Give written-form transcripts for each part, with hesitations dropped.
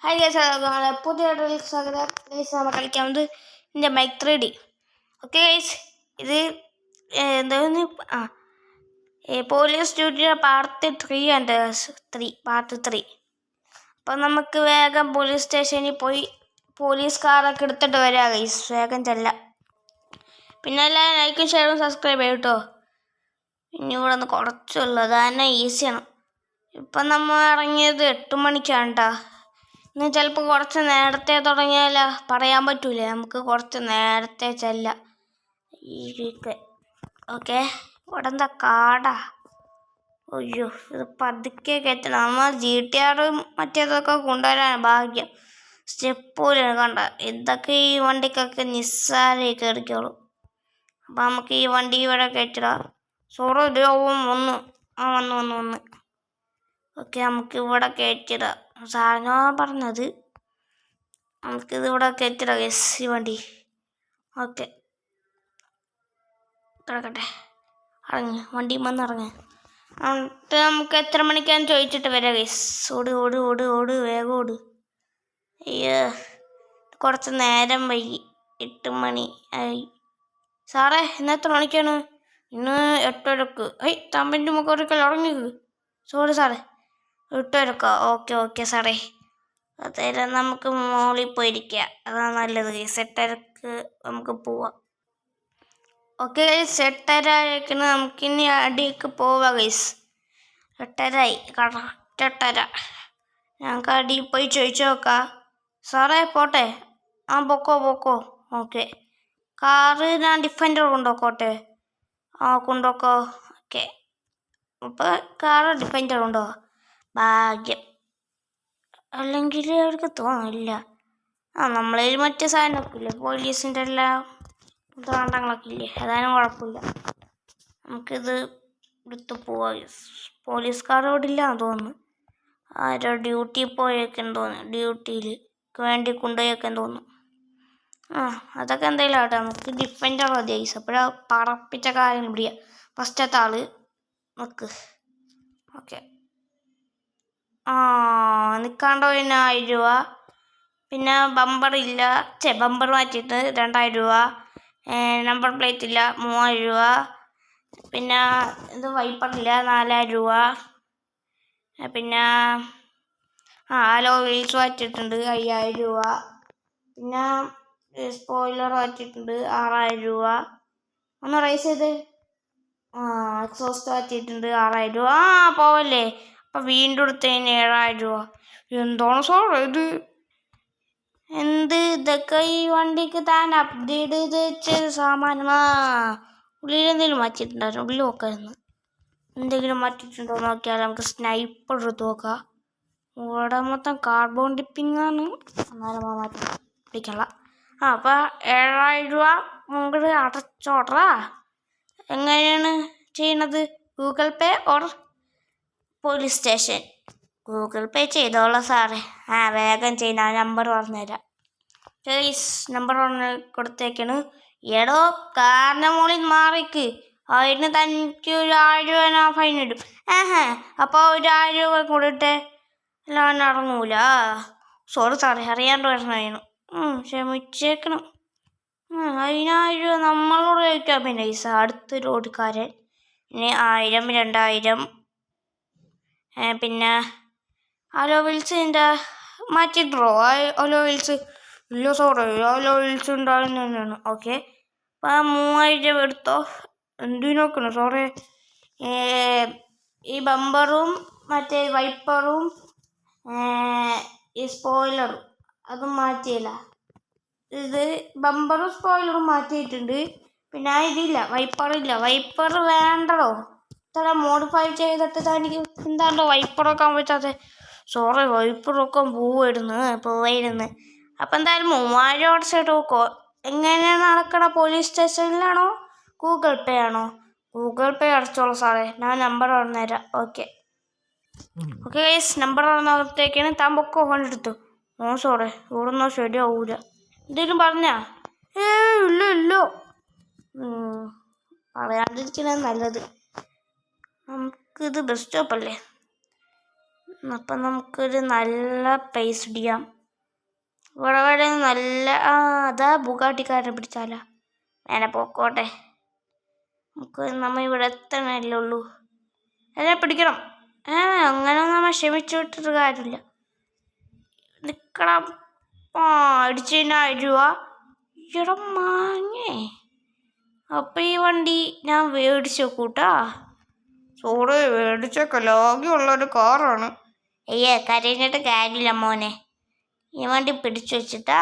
Hi guys, നമ്മളെ പുതിയ വീഡിയോയിലേക്ക് സ്വാഗതം. ഗൈസ്, നമ്മൾ കളിക്കാവുന്നത് എൻ്റെ ബൈക്ക് 3D. ഓക്കെ ഗൈസ്, ഇത് എന്തായിരുന്നു പോലീസ് ഡ്യൂട്ടിയുടെ പാർട്ട് 3 ആൻഡ് 3 പാർട്ട് 3. അപ്പം നമുക്ക് വേഗം പോലീസ് സ്റ്റേഷനിൽ പോയി പോലീസ് കാറൊക്കെ എടുത്തിട്ട് വരാം ഗൈസ്. വേഗം ചെല്ലാം. പിന്നെ എല്ലാവരും ലൈക്കും ഷെയറും സബ്സ്ക്രൈബ് ചെയ്യും കേട്ടോ. ഇനി ഇവിടെ ഒന്ന് കുറച്ചുള്ളത് തന്നെ ഈസിയാണ്. ഇപ്പം നമ്മൾ ഇറങ്ങിയത് 8 മണിക്കാണ് കേട്ടോ. ഇന്ന് ചിലപ്പോൾ കുറച്ച് നേരത്തെ തുടങ്ങിയാൽ പറയാൻ പറ്റൂലേ, നമുക്ക് കുറച്ച് നേരത്തെ ചെല്ലാം. ഓക്കെ, ഇവിടെ എന്താ കാടാ? അയ്യോ, ഇത് പതുക്കെ കയറ്റണം. നമ്മൾ GTR മറ്റേതൊക്കെ കൊണ്ടുവരാൻ ഭാഗ്യം. സ്റ്റെപ്പൂലാണ് കണ്ട. ഇതൊക്കെ ഈ വണ്ടിക്കൊക്കെ നിസ്സാരമായി കയറിക്കോളൂ. അപ്പം നമുക്ക് ഈ വണ്ടി ഇവിടെ കയറ്റിടാം. സോറോ ദ്രോവും വന്ന് ഓക്കെ, നമുക്ക് ഇവിടെ കയറ്റിടാം. സാധനോ പറഞ്ഞത് നമുക്കിത് ഇവിടെ കയറ്റിടാം ഗൈസ്, ഈ വണ്ടി. ഓക്കെ, കിടക്കട്ടെ. ഇറങ്ങി വണ്ടി വന്ന് ഇറങ്ങി. എന്നിട്ട് നമുക്ക് എത്ര മണിക്കാന്ന് ചോദിച്ചിട്ട് വരാം ഗൈസ്. ഓട് വേഗം ഓട്. അയ്യോ, കുറച്ച് നേരം വൈകി. 8 മണി ആയി. സാറേ, ഇന്ന് എത്ര മണിക്കാണ്? ഇന്ന് 8:30. തമ്പിൻ്റെ മുഖമൊക്കെ ഇറങ്ങി. സോറി സാറേ, 8:30. ഓക്കെ സാറേ. അതായത് നമുക്ക് മോളിൽ പോയിരിക്കുക, അതാണ് നല്ലത് ഗൈസ്. 8:30 നമുക്ക് പോവാം. ഓക്കെ ഗൈസ്, 8:30 നമുക്കിനി അടിയൊക്കെ പോവാം ഗൈസ്. 8:30 കറക്റ്റ് 8:30. ഞങ്ങൾക്ക് അടിയിൽ പോയി ചോദിച്ചു നോക്കാം. സാറേ പോട്ടെ? പൊക്കോ. ഓക്കെ, കാറ് ഞാൻ ഡിഫൻഡർ കൊണ്ടുപോക്കോട്ടെ? കൊണ്ടുപോക്കോ. ഓക്കെ, അപ്പോൾ കാറ് ഡിഫൻഡർ ഉണ്ടോ? ഭാഗ്യം. അല്ലെങ്കിൽ അവർക്ക് തോന്നില്ല. നമ്മളതിൽ മറ്റേ സാധനമൊക്കെ ഇല്ലേ, പോലീസിൻ്റെ എല്ലാം ദാണ്ടങ്ങളൊക്കെ ഇല്ലേ, അതായത് കുഴപ്പമില്ല. നമുക്കിത് എടുത്ത് പോവാം. പോലീസുകാർ ഇവിടെ ഇല്ലാന്ന് തോന്നുന്നു. ആരോ ഡ്യൂട്ടി പോയേക്കെന്ന് തോന്നുന്നു. ഡ്യൂട്ടിയിൽ വേണ്ടി കൊണ്ടുപോയേക്കെന്ന് തോന്നുന്നു. അതൊക്കെ എന്തെങ്കിലും ആട്ടെ, നമുക്ക് ഡിഫൻഡർ മതി ഗൈസ്. അപ്പോഴാണ് പറപ്പിച്ച കാര്യം പിടിക്കുക. ഫസ്റ്റത്തെ ആള് നിൽക്ക്. ഓക്കെ, നിൽക്കാണ്ടോ? 1000 രൂപ. പിന്നെ ബമ്പർ ഇല്ല, ബമ്പർ മാറ്റിയിട്ട് 2000 രൂപ. നമ്പർ പ്ലേറ്റ് ഇല്ല, 3000 രൂപ. പിന്നെ ഇത് വൈപ്പറില്ല, 4000 രൂപ. പിന്നെ അലോ വീൽസ് മാറ്റിയിട്ടുണ്ട്, 5000 രൂപ. പിന്നെ സ്പോയിലർ മാറ്റിയിട്ടുണ്ട്, 6000 രൂപ. ഒന്ന് റൈസ് ചെയ്ത്. എക്സോസ്റ്റ് മാറ്റിയിട്ടുണ്ട്, 6000 രൂപ. പോവല്ലേ? അപ്പം വീണ്ടും എടുത്തതിന് 7000 രൂപ. എന്താണ് സാറേ ഇത്? ഇതൊക്കെ ഈ വണ്ടിക്ക് താൻ അപ്ഗ്രേഡ് ചെയ്ത് വെച്ചത് സാമാനം. ഉള്ളിലെന്തെങ്കിലും മാറ്റിയിട്ടുണ്ടായിരുന്നു. ഉള്ളിൽ നോക്കായിരുന്നു. എന്തെങ്കിലും മാറ്റിയിട്ടുണ്ടോ നോക്കിയാൽ നമുക്ക് സ്നൈപ്പർ എടുത്ത് നോക്കാം. ഇവിടെ മൊത്തം കാർബൺ ഡിപ്പിംഗ് ആണ്. എന്നാലും മാറ്റി പിടിക്കണ്ട. അപ്പം 7000 രൂപ മുകളിൽ അടച്ചോട്രാ. എങ്ങനെയാണ് ചെയ്യണത്? Google Pay or police station? Google Pay ചെയ്തോളാം സാറേ. വേഗം ചെയ്യുന്ന നമ്പർ പറഞ്ഞുതരാം. നമ്പർ കൊടുത്തേക്കാണ്. എടോ, കാറിൻ്റെ മുകളിൽ മാറിക്ക്. അതിന് തനിക്ക് 1000 രൂപ ഫൈൻ ഇടും. അപ്പോൾ 1000 രൂപ കൂടിയിട്ട് എല്ലാം ഇറങ്ങൂല. സോറി സാറേ, അറിയാണ്ട് വരണമായിരുന്നു. ക്ഷമിച്ചേക്കണം. 10000 രൂപ നമ്മളോട് ചോദിക്കാൻ പിന്നെ അടുത്തൊരു ഓടിക്കാരൻ. പിന്നെ 1000, 2000. പിന്നെ അലോ വീൽസിൻ്റെ മാറ്റിയിട്ടോ? അലോ വീൽസ് ഇല്ല സാറേ, അലോ വീൽസ് ഉണ്ടാകുന്ന തന്നെയാണ്. ഓക്കെ, അപ്പം 3000 എടുത്തോ. എന്തിനൊക്കെയാണ് സാറേ? ഈ ബമ്പറും മറ്റേ വൈപ്പറും ഈ സ്പോയിലറും അതും മാറ്റിയില്ല. ഇത് ബമ്പറും സ്പോയിലറും മാറ്റിയിട്ടുണ്ട്. പിന്നെ ഇതില്ല, വൈപ്പറില്ല. വൈപ്പർ വേണ്ടടോ. ഇത്ര മോഡിഫൈ ചെയ്തിട്ട് തനിക്ക് എന്താണ്ടോ വൈപ്പറൊക്കെ ആകുമ്പോഴത്തെ. സോറി, വൈപ്പറൊക്കെ പോവായിരുന്നു. അപ്പം എന്തായാലും 3000 അടച്ചിട്ട് നോക്കോ. എങ്ങനെയാണ് നടക്കണ? പോലീസ് സ്റ്റേഷനിലാണോ ഗൂഗിൾ പേ ആണോ? ഗൂഗിൾ പേ അടച്ചോളൂ സാറേ, ഞാൻ നമ്പർ പറഞ്ഞുതരാം. ഓക്കെ ഗൈസ്, നമ്പർ പറഞ്ഞത്തേക്കാണ്. താൻ പൊക്കോ കണ്ടെടുത്തു. സോറേ, ഇവിടുന്നോ ശരിയാവൂല. എന്തെങ്കിലും പറഞ്ഞാ? ഇല്ല. പറയാണ്ടിരിക്കണത് നല്ലത്. നമുക്കിത് ബസ് സ്റ്റോപ്പല്ലേ, അപ്പം നമുക്കൊരു നല്ല പൈസ ഇടിയാം. ഇവിടെ നല്ല അതാ ബുഗാട്ടിക്കാരനെ പിടിച്ചാലോ. വേണേ പോക്കോട്ടെ, നമ്മ ഇവിടെ എത്തണല്ലേ ഉള്ളൂ. അതെ പിടിക്കണം. അങ്ങനെ നമ്മൾ ക്ഷമിച്ചു വിട്ടിട്ട് കാര്യമില്ല. നിക്കണം. അടിച്ചതിന് 1000 രൂപ. ഇടം മാങ്ങേ. അപ്പം ഈ വണ്ടി ഞാൻ മേടിച്ച് വെക്കൂട്ടാ. സോറി മേടിച്ചൊക്കെ ലാഗ്യമുള്ളൊരു കാറാണ്. കരഞ്ഞിട്ട് കാര്യമില്ല മോനെ. ഈ വണ്ടി പിടിച്ചു വെച്ചിട്ടാ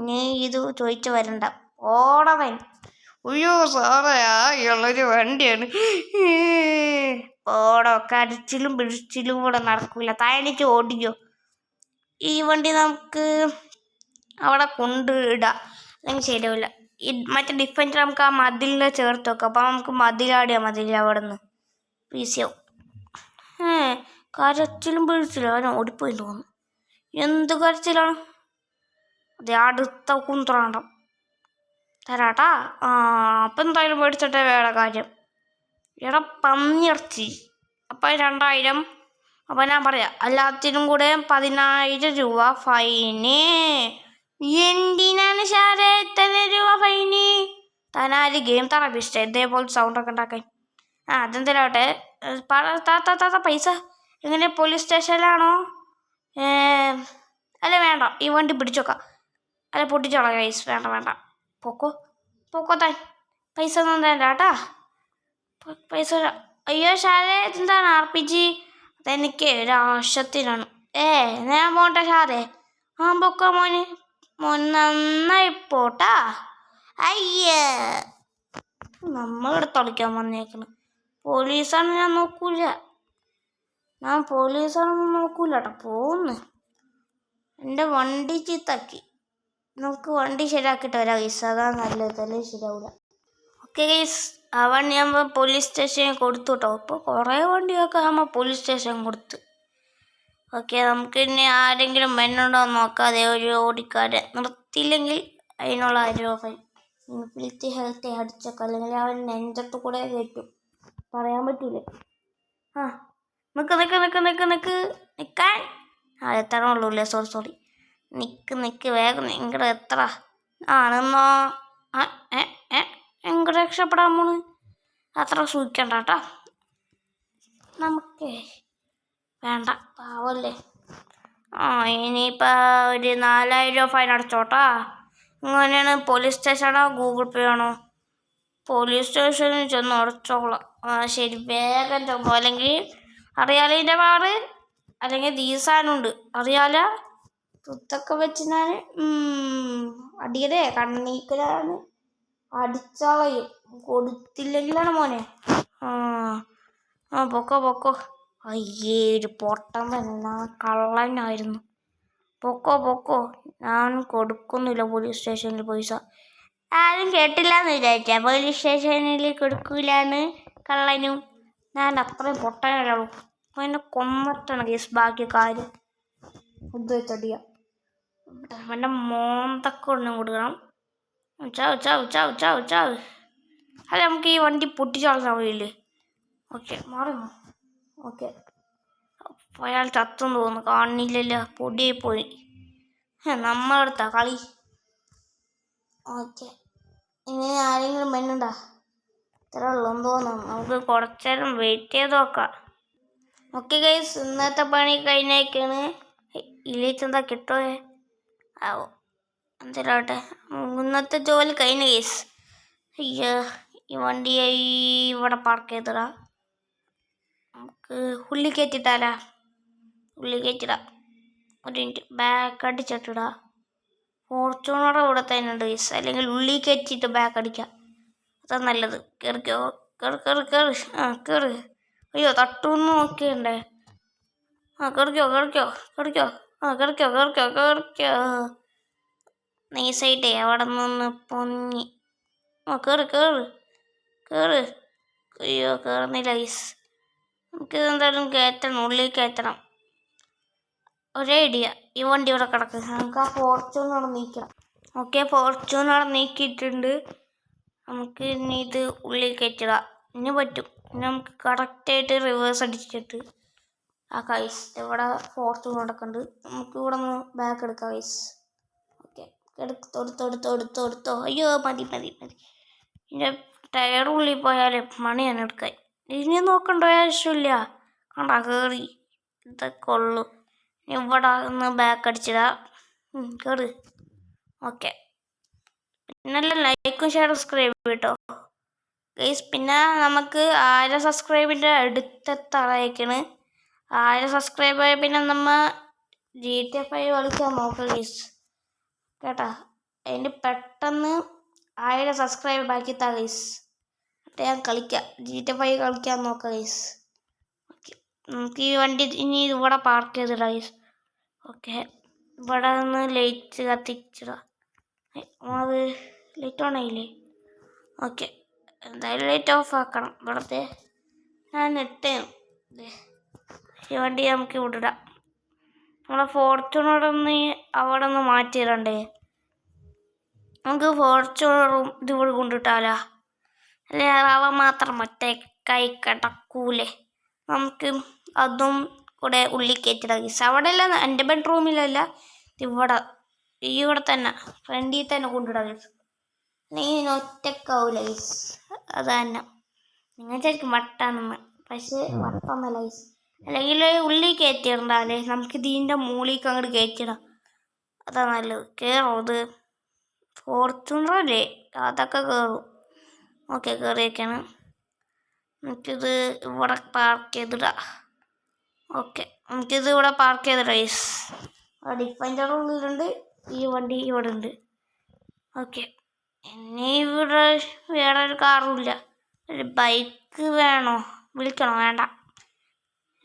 നീ ഇത് ചോദിച്ചു വരണ്ട. ഓടവൻ. അയ്യോ സാറേ ഉള്ളൊരു വണ്ടിയാണ്. ഓടോ കരച്ചിലും പിടിച്ചിലും കൂടെ നടക്കില്ല. തനിച്ച് ഓടിക്കോ. ഈ വണ്ടി നമുക്ക് അവിടെ കൊണ്ടിടാം, അല്ലെങ്കിൽ ശരിയാവില്ല. മറ്റേ ഡിഫൻഡർ നമുക്ക് ആ മതിലിനെ ചേർത്ത് വെക്കാം. അപ്പം നമുക്ക് മതിലാടിയാൽ മതിയില്ല അവിടെ നിന്ന് പീസിയാവും. കരച്ചിലും പിടിച്ചില്ല. അവൻ ഓടിപ്പോയി തോന്നുന്നു. എന്ത് കരച്ചിലാണ്. അതെ അടുത്ത കുന്ത്രാണ്ടം തരാട്ടാ. അപ്പം എന്തായാലും മേടിച്ചിട്ടേ വേറെ കാര്യം. പന്നിയിറച്ചി. അപ്പം 2000. അപ്പം ഞാൻ പറയാം എല്ലാത്തിനും കൂടെ 10000 രൂപ ഫൈന്. എന്തിനാണ് ഷാരെ ഇത്ര രൂപ ഫൈന്? താനാര് ഗെയിം തെറാപ്പിസ്റ്റ ഇതേപോലെ സൗണ്ടൊക്കെ ഉണ്ടാക്കാൻ? അതെന്തിനാവട്ടെ. താത്ത പൈസ എങ്ങനെ? പോലീസ് സ്റ്റേഷനിലാണോ? അല്ല വേണ്ട, ഈ വണ്ടി പിടിച്ചോക്കാം. അല്ല പൊട്ടിച്ചോളാം ഗൈസ്. വേണ്ട പൊക്കോ താൻ. പൈസ ഒന്നും തരണ്ട കേട്ടാ. പൈസ. അയ്യോ ഷാരെ ഇതെന്താണ് RPG? അതെനിക്ക് ഒരാവശ്യത്തിനാണ്. ഞാൻ പോട്ടെ ഷാരെ. പൊക്കോ മോൻ നന്നായി പോട്ടാ. അയ്യേ നമ്മളിവിടെ തളിക്കാൻ വന്നേക്കണ്. പോലീസാണ് ഞാൻ നോക്കൂല. പോലീസാണെന്ന് നോക്കൂല കേട്ടോ. പോന്ന് എൻ്റെ വണ്ടി ചീത്താക്കി. നമുക്ക് വണ്ടി ശരിയാക്കിയിട്ട് വരാം ഗൈസ്. അതാണ് നല്ലത്. അല്ലെങ്കിൽ ശരിയാവില്ല. ഓക്കെ ഗൈസ്, ആ വണ്ടി ആകുമ്പോൾ പോലീസ് സ്റ്റേഷനിൽ കൊടുത്തു കേട്ടോ. ഇപ്പോൾ കുറേ വണ്ടിയൊക്കെ ആകുമ്പോൾ പോലീസ് സ്റ്റേഷൻ കൊടുത്ത്. ഓക്കെ, നമുക്ക് ഇനി ആരെങ്കിലും മെന്നുണ്ടോ എന്ന് നോക്കാതെ ഒരു ഓടിക്കാരെ നിർത്തിയില്ലെങ്കിൽ അതിനുള്ള 1000 രൂപ ഫൈൻ. ഹെൽത്തി അടിച്ചൊക്കെ, അല്ലെങ്കിൽ അവൻ നെഞ്ചത്ത് കൂടെ കയറ്റും. പറയാൻ പറ്റൂലേ. നിൽക്കാൻ. എത്തണേ ഉള്ളൂല്ലേ. സോറി. നിക്ക് വേഗം. ഇങ്ങടെ എത്ര. നിന്നോ. എങ്ങോട്ട് രക്ഷപ്പെടാൻ പോണ്? അത്ര സൂക്ഷിക്കണ്ട കേട്ടോ. നമുക്ക് വേണ്ട, പാവല്ലേ. ഇനിയിപ്പോൾ ഒരു 4000 രൂപ ഫൈൻ അടച്ചോട്ടാ. ഇങ്ങനെയാണ് പോലീസ് സ്റ്റേഷനാണോ ഗൂഗിൾ പേ ആണോ? പോലീസ് സ്റ്റേഷനിൽ ചെന്ന് അടച്ചോളാം. ശരി, വേഗം ചെന്നോ. അല്ലെങ്കിൽ അറിയാലതിൻ്റെ പാട്. അല്ലെങ്കിൽ ദീസാനുണ്ട് അറിയാല. തുത്തൊക്കെ വെച്ച് ഞാൻ അടിയതേ കണ്ണീക്കലാണ്. അടിച്ചോളയും. കൊടുത്തില്ലെങ്കിലാണ് മോനെ. പൊക്കോ. അയ്യേ ഒരു പൊട്ടൻ തന്നെ. കള്ളനായിരുന്നു. പൊക്കോ. ഞാൻ കൊടുക്കുന്നില്ല പോലീസ് സ്റ്റേഷനിൽ പൈസ. ആരും കേട്ടില്ലാന്ന് വിചാരിച്ചാ പോലീസ് സ്റ്റേഷനിൽ കൊടുക്കൂലെന്ന്. കള്ളനും. ഞാൻ അത്രയും പൊട്ടനല്ലോ. അപ്പോൾ എന്നെ കൊന്നിട്ടാണ് കേസ് ബാക്കി കാര്യം. ഉദ്ദേശിച്ചടിയ എൻ്റെ മോന്തൊക്കെ ഒന്നും കൊടുക്കണം. ചാവ്. അല്ല നമുക്ക് ഈ വണ്ടി പൊട്ടിച്ചോളാൻ വഴിയില്ലേ. ഓക്കെ മാറുന്നു. ഓക്കെ, അയാൾ ചത്തെന്ന് തോന്നുന്നു. കാണില്ലല്ലോ, പൊടിയായി പോയി. നമ്മളെടുത്താ കളി. ഓക്കെ, ഇനി ആരെങ്കിലും മെന്നുണ്ടാ? ഇത്ര ഉള്ളെന്ന് തോന്നുന്നു. നമുക്ക് കുറച്ച് നേരം വെയിറ്റ് ചെയ്ത് നോക്കാം. ഓക്കെ ഗൈസ്, ഇന്നത്തെ പണി കഴിഞ്ഞേക്കാണ്. ഇല്ലേച്ചെന്താ കിട്ടുമോ? എന്തിനാട്ടെ, ഇന്നത്തെ ജോലി കഴിഞ്ഞ ഗൈസ്. അയ്യോ, ഈ വണ്ടി ഇവിടെ പാർക്ക് ചെയ്തിടാം. നമുക്ക് ഉള്ളി കയറ്റിട്ടാലാ. ഒരു മിനിറ്റ്, ബാക്ക് അടിച്ചിട്ടിടാം. ഫോർച്യൂണർ ഇവിടെ തന്നെ ഉണ്ട് ഗൈസ്. അല്ലെങ്കിൽ ഉള്ളി കയറ്റിയിട്ട് ബാക്ക് അടിക്കാം. അതാണ് നല്ലത്. കയറിക്കോ. കേറ്. അയ്യോ തട്ടൂന്ന് നോക്കിയുണ്ടേ. കേറിക്കോ. നൈസായിട്ടേ അവിടെ നിന്ന് പൊങ്ങി. കേറ്. അയ്യോ കയറുന്നില്ല ഗൈസ്. നമുക്കിതെന്തായാലും കയറ്റണം, ഉള്ളിൽ കയറ്റണം. ഒരേ ഐഡിയ, ഈ വണ്ടി ഇവിടെ കിടക്കുക. നമുക്ക് ആ ഫോർച്യൂണർ നീക്കണം. ഓക്കെ, ഫോർച്യൂണർ നീക്കിയിട്ടുണ്ട്. നമുക്ക് ഇനി ഇത് ഉള്ളിൽ കയറ്റിടാം. ഇനി പറ്റും. ഇനി നമുക്ക് കറക്റ്റായിട്ട് റിവേഴ്സ് അടിച്ചിട്ട് ഗൈസ് ഇവിടെ ഫോർച്യൂണർ നടക്കുന്നുണ്ട്. നമുക്ക് ഇവിടെ നിന്ന് ബാക്ക് എടുക്കാം ഗൈസ്. എടുത്തോ. അയ്യോ മതി. എൻ്റെ ടയർ ഉള്ളിൽ പോയാൽ മണിയാണ് എടുക്കാൻ. ഇനി നോക്കണ്ട ആവശ്യമില്ല. കണ്ടാ കയറി ഇതൊക്കെ ഉള്ളു. ഇവിടെ ഒന്ന് ബാക്ക് അടിച്ചിടാ. കയറി. ഓക്കെ. പിന്നല്ല ലൈക്കും ഷെയർ സബ്സ്ക്രൈബ് കേട്ടോ ഗൈസ്. പിന്നെ നമുക്ക് 1000 സബ്സ്ക്രൈബിൻ്റെ അടുത്തെത്താറായിക്കണ്. 1000 സബ്സ്ക്രൈബ് ആയ പിന്നെ നമ്മൾ GTA 5 കളിക്കാൻ നോക്കാം ഗൈസ് കേട്ടാ. അതിന് പെട്ടെന്ന് 1000 സബ്സ്ക്രൈബ് ബാക്കി താ ഗൈസ്. എന്നിട്ട് ഞാൻ കളിക്കാം. GTA 5 കളിക്കാൻ നോക്കാം ഗൈസ്. ഓക്കെ. നമുക്ക് ഈ വണ്ടി ഇനി ഇവിടെ പാർക്ക് ചെയ്തിടാം ഗൈസ്. ഓക്കെ. ഇവിടെ നിന്ന് ലൈറ്റ് കത്തിച്ചിടാം. അത് ലൈറ്റ് ഓൺ ആയില്ലേ? ഓക്കെ. എന്തായാലും ലൈറ്റ് ഓഫ് ആക്കണം. ഇവിടുത്തെ ഞാൻ ഇട്ടേನು. ഈ വണ്ടി നമുക്ക് ഇവിടെ ഇടാം. നമ്മളെ ഫോർച്യൂണറൊന്ന് അവിടെ നിന്ന് മാറ്റിയിടണ്ടേ? നമുക്ക് ഫോർച്യൂണറും ഇതിവിടെ കൊണ്ടിട്ടാലോ? അല്ലെ അവ മാത്രം മറ്റേ കൈ കിടക്കൂലേ? നമുക്ക് അതും കൂടെ ഉള്ളിൽ കയറ്റിടാം ഗൈസ്. അവിടെ അല്ല, എൻ്റെ ബെഡ്റൂമിലല്ല, ഇവിടെ തന്നെ ഫ്രണ്ടിൽ തന്നെ കൊണ്ടിടാം ഗൈസ്. നീ ഒറ്റക്കാവൂല ഗൈസ്. അത് തന്നെ നിങ്ങൾ ശരിക്കും വട്ടാണെന്ന്. പക്ഷേ വട്ടൊന്നല്ല ഗൈസ്. അല്ലെങ്കിൽ ഉള്ളിൽ കയറ്റിയിടണ്ടാലേ, നമുക്ക് ഇതിൻ്റെ മുകളിലേക്ക് അങ്ങോട്ട് കയറ്റിടാം. അതാ നല്ലത്. കയറും. ഇത് ഫോർച്യൂണറല്ലേ, അതൊക്കെ കയറും. ഓക്കെ, കയറിയൊക്കെയാണ്. നമുക്കിത് ഇവിടെ പാർക്ക് ചെയ്തിടാം. ഓക്കെ, നമുക്കിത് ഇവിടെ പാർക്ക് ചെയ്തിടാം ഗൈസ്. ഡിഫൻഡർ ഉള്ളിലുണ്ട്, ഈ വണ്ടി ഇവിടെ ഉണ്ട്. ഓക്കെ. ഇനി ഇവിടെ വേറെ ഒരു കാറും ഇല്ല. ഒരു ബൈക്ക് വേണോ? വിളിക്കണോ? വേണ്ട.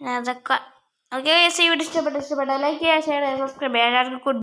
അതൊക്കെ ഓക്കെ ഗൈസ്. ഈ വീഡിയോ ഇഷ്ടപ്പെട്ട ലൈക്ക് ചെയ്യുക, ഷെയർ ചെയ്യുക, സബ്സ്ക്രൈബ് ചെയ്യുക. എല്ലാവർക്കും